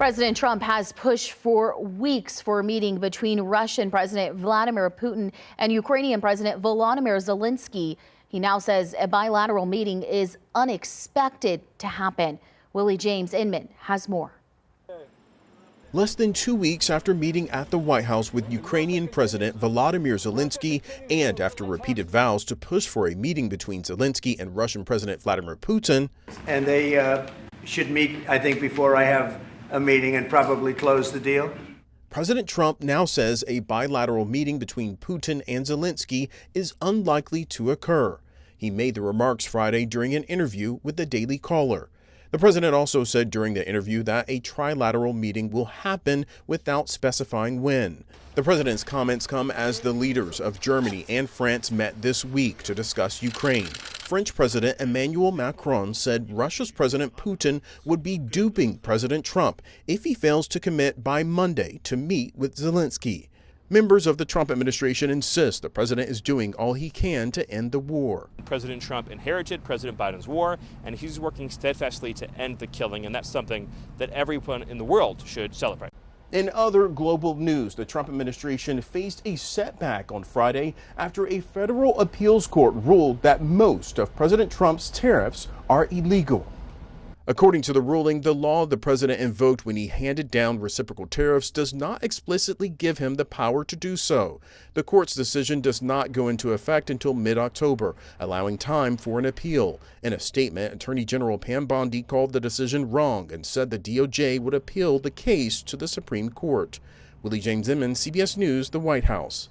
President Trump has pushed for weeks for a meeting between Russian President Vladimir Putin and Ukrainian President Volodymyr Zelensky. He now says a bilateral meeting is unexpected to happen. Willie James Inman has more. Less than 2 weeks after meeting at the White House with Ukrainian President Volodymyr Zelensky, and after repeated vows to push for a meeting between Zelensky and Russian President Vladimir Putin. And they should meet, I think, before I have a meeting and probably close the deal. President Trump now says a bilateral meeting between Putin and Zelensky is unlikely to occur. He made the remarks Friday during an interview with the Daily Caller. The president also said during the interview that a trilateral meeting will happen without specifying when. The president's comments come as the leaders of Germany and France met this week to discuss Ukraine. French President Emmanuel Macron said Russia's President Putin would be duping President Trump if he fails to commit by Monday to meet with Zelensky. Members of the Trump administration insist the president is doing all he can to end the war. President Trump inherited President Biden's war, and he's working steadfastly to end the killing, and that's something that everyone in the world should celebrate. In other global news, the Trump administration faced a setback on Friday after a federal appeals court ruled that most of President Trump's tariffs are illegal. According to the ruling, the law the president invoked when he handed down reciprocal tariffs does not explicitly give him the power to do so. The court's decision does not go into effect until mid-October, allowing time for an appeal. In a statement, Attorney General Pam Bondi called the decision wrong and said the DOJ would appeal the case to the Supreme Court. Willie James Inman, CBS News, the White House.